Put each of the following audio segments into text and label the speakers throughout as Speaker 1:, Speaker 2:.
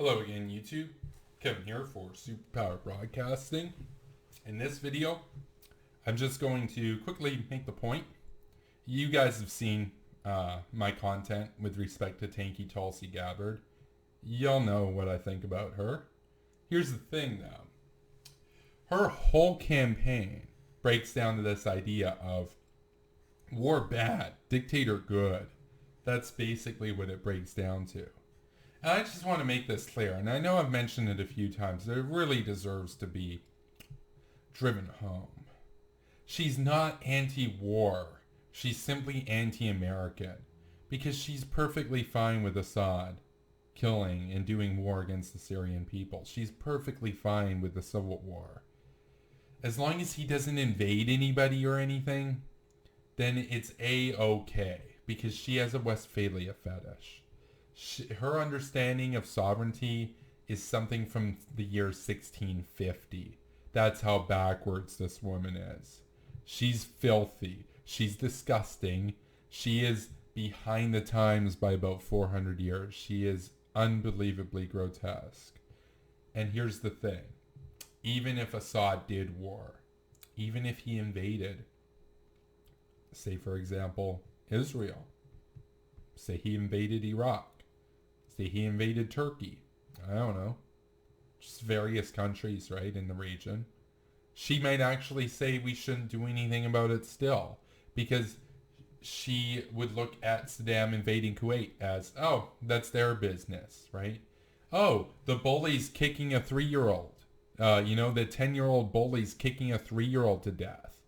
Speaker 1: Hello again, YouTube. Kevin here for Superpower Broadcasting. In this video, I'm just going to quickly make the point. You guys have seen my content with respect to tanky Tulsi Gabbard. Y'all know what I think about her. Here's the thing, though. Her whole campaign breaks down to this idea of war bad, dictator good. That's basically what it breaks down to. And I just want to make this clear, and I know I've mentioned it a few times, but it really deserves to be driven home. She's not anti-war. She's simply anti-American. Because she's perfectly fine with Assad killing and doing war against the Syrian people. She's perfectly fine with the civil war. As long as he doesn't invade anybody or anything, then it's A-okay. Because she has a Westphalia fetish. Her understanding of sovereignty is something from the year 1650. That's how backwards this woman is. She's filthy. She's disgusting. She is behind the times by about 400 years. She is unbelievably grotesque. And here's the thing. Even if Assad did war, even if he invaded, say for example, Israel, say he invaded Iraq, say he invaded Turkey, I don't know, just various countries, right, in the region, she might actually say we shouldn't do anything about it still, because she would look at Saddam invading Kuwait as, oh, that's their business, right? Oh, the bully's kicking a 3-year-old. The 10-year-old bully's kicking a 3-year-old to death.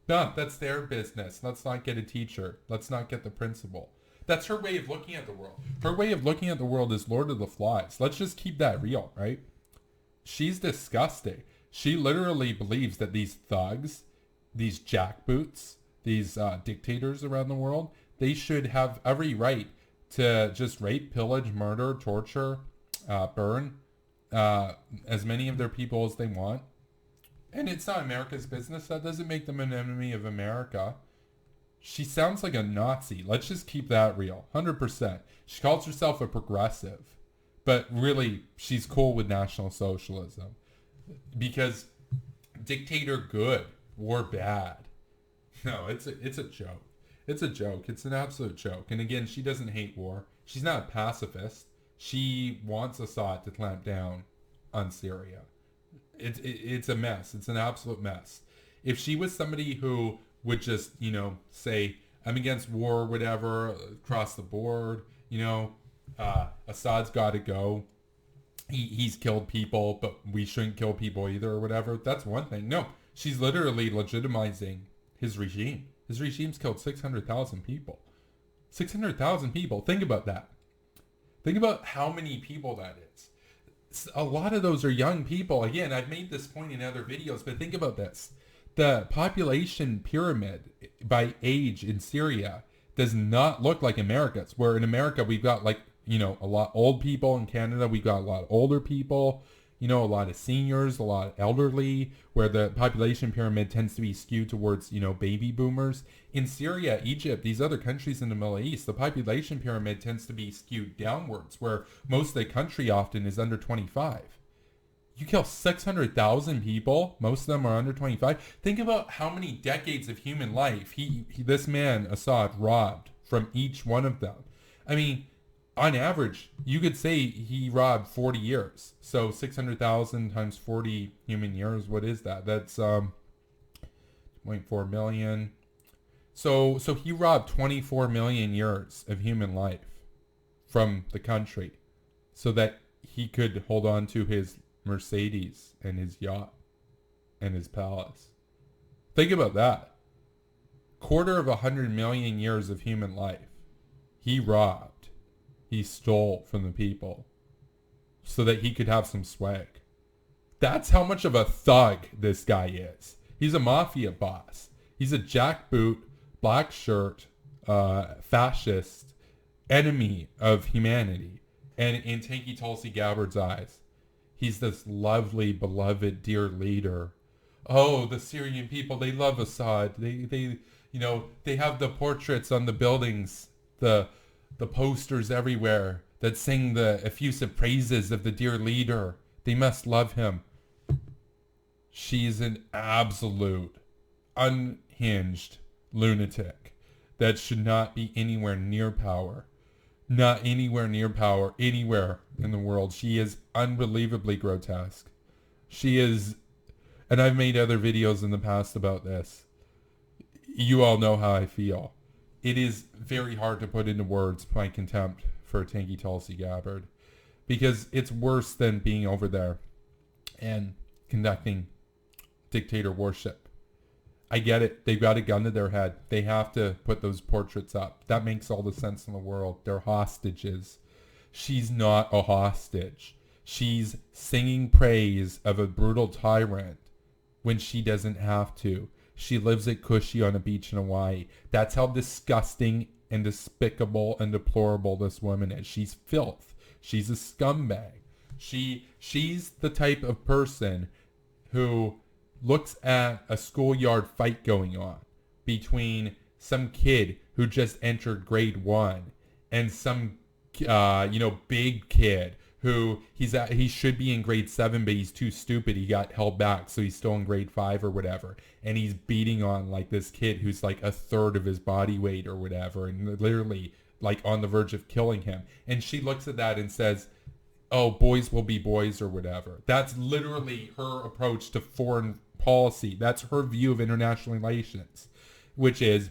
Speaker 1: No, that's their business. Let's not get a teacher. Let's not get the principal. That's her way of looking at the world. Her way of looking at the world is Lord of the Flies. Let's just keep that real, right? She's disgusting. She literally believes that these thugs, these jackboots, these dictators around the world, they should have every right to just rape, pillage, murder, torture, burn as many of their people as they want. And it's not America's business. That doesn't make them an enemy of America. She sounds like a Nazi. Let's just keep that real. 100%. She calls herself a progressive. But really, she's cool with National Socialism. Because dictator good, war bad. No, it's a joke. It's a joke. It's an absolute joke. And again, she doesn't hate war. She's not a pacifist. She wants Assad to clamp down on Syria. It's a mess. It's an absolute mess. If she was somebody who would just, say, I'm against war or whatever, across the board, Assad's got to go. He's killed people, but we shouldn't kill people either or whatever. That's one thing. No, she's literally legitimizing his regime. His regime's killed 600,000 people. 600,000 people. Think about that. Think about how many people that is. A lot of those are young people. Again, I've made this point in other videos, but think about this. The population pyramid by age in Syria does not look like America's, where in America we've got a lot old people. In Canada we've got a lot of older people, a lot of seniors, a lot of elderly, where the population pyramid tends to be skewed towards, baby boomers. In Syria, Egypt, these other countries in the Middle East, the population pyramid tends to be skewed downwards, where most of the country often is under 25. You kill 600,000 people. Most of them are under 25. Think about how many decades of human life this man, Assad, robbed from each one of them. I mean, on average, you could say he robbed 40 years. So 600,000 times 40 human years, what is that? That's 0.4 million. So he robbed 24 million years of human life from the country so that he could hold on to his Mercedes and his yacht and his palace. Think about that. 250 million years of human life. He robbed. He stole from the people so that he could have some swag. That's how much of a thug this guy is. He's a mafia boss. He's a jackboot, black shirt, fascist, enemy of humanity. And in Tanky Tulsi Gabbard's eyes, he's this lovely, beloved, dear leader. Oh, the Syrian people, they love Assad. They have the portraits on the buildings, the posters everywhere. that sing the effusive praises of the dear leader. They must love him. She's an absolute, unhinged lunatic that should not be anywhere near power. Not anywhere near power, anywhere in the world. She is unbelievably grotesque. She is, and I've made other videos in the past about this. You all know how I feel. It is very hard to put into words my contempt for tanky Tulsi Gabbard, because it's worse than being over there and conducting dictator worship. I get it. They've got a gun to their head. They have to put those portraits up. That makes all the sense in the world. They're hostages. She's not a hostage. She's singing praise of a brutal tyrant when she doesn't have to. She lives at cushy on a beach in Hawaii. That's how disgusting and despicable and deplorable this woman is. She's filth. She's a scumbag. She's the type of person who looks at a schoolyard fight going on between some kid who just entered grade 1 and some big kid who he should be in grade 7, but he's too stupid. He got held back, so he's still in grade 5 or whatever. And he's beating on like this kid who's like a third of his body weight or whatever, and literally like on the verge of killing him. And she looks at that and says, "Oh, boys will be boys," or whatever. That's literally her approach to foreign policy. That's her view of international relations, which is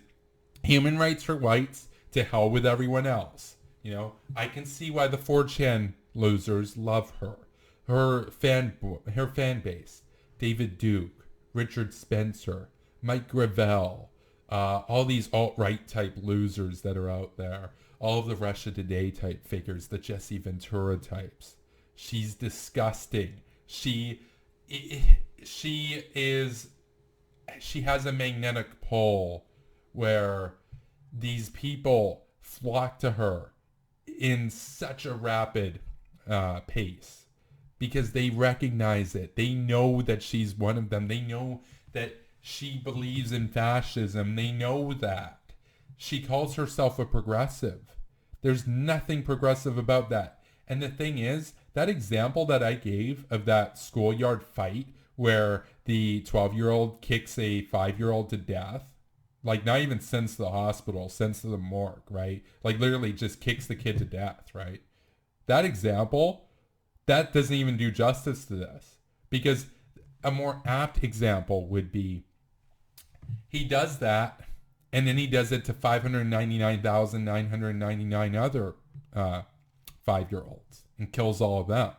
Speaker 1: human rights for whites, to hell with everyone else. You know, I can see why the 4chan losers love her. Her fan base, David Duke, Richard Spencer, Mike Gravel, all these alt-right type losers that are out there, all of the Russia Today type figures, the Jesse Ventura types. She's disgusting. She has a magnetic pull where these people flock to her in such a rapid pace because they recognize it. They know that she's one of them. They know that she believes in fascism. They know that. She calls herself a progressive. There's nothing progressive about that. And the thing is, that example that I gave of that schoolyard fight where the 12-year-old kicks a 5-year-old to death, like not even sends to the hospital, sends to the morgue, right? Like literally just kicks the kid to death, right? That example, that doesn't even do justice to this. Because a more apt example would be, he does that, and then he does it to 599,999 other 5-year-olds and kills all of them.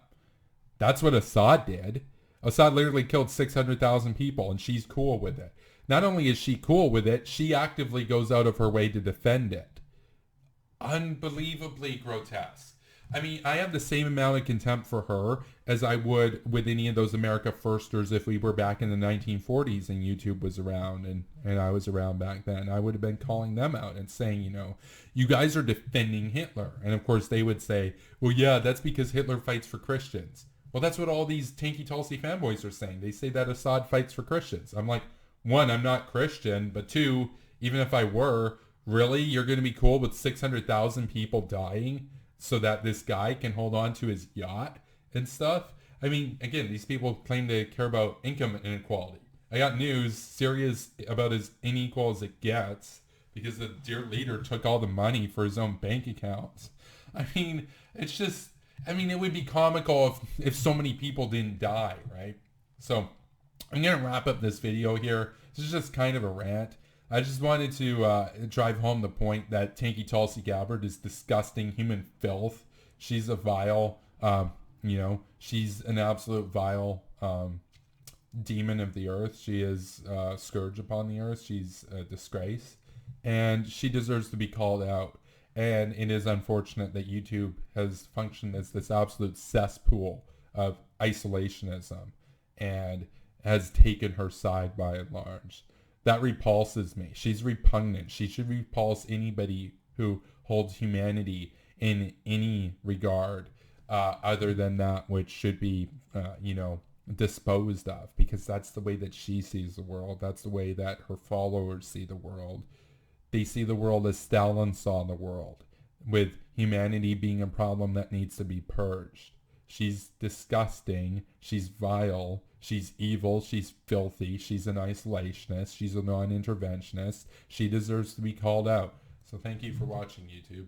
Speaker 1: That's what Assad did. Assad literally killed 600,000 people, and she's cool with it. Not only is she cool with it, she actively goes out of her way to defend it. Unbelievably grotesque. I mean, I have the same amount of contempt for her as I would with any of those America Firsters if we were back in the 1940s and YouTube was around and I was around back then. I would have been calling them out and saying, you know, you guys are defending Hitler. And of course they would say, well, yeah, that's because Hitler fights for Christians. Well, that's what all these tanky Tulsi fanboys are saying. They say that Assad fights for Christians. I'm like, one, I'm not Christian, but two, even if I were, really, you're going to be cool with 600,000 people dying so that this guy can hold on to his yacht and stuff? I mean, again, these people claim to care about income inequality. I got news, Syria's about as unequal as it gets because the dear leader took all the money for his own bank accounts. I mean, it's just, I mean, it would be comical if so many people didn't die, right? So I'm going to wrap up this video here. This is just kind of a rant. I just wanted to drive home the point that tanky Tulsi Gabbard is disgusting human filth. She's a vile, she's an absolute vile demon of the earth. She is a scourge upon the earth. She's a disgrace. And she deserves to be called out. And it is unfortunate that YouTube has functioned as this absolute cesspool of isolationism and has taken her side by and large. That repulses me. She's repugnant. She should repulse anybody who holds humanity in any regard other than that which should be, disposed of, because that's the way that she sees the world. That's the way that her followers see the world. They see the world as Stalin saw the world, with humanity being a problem that needs to be purged. She's disgusting. She's vile. She's evil. She's filthy. She's an isolationist. She's a non-interventionist. She deserves to be called out. So thank you for watching, YouTube.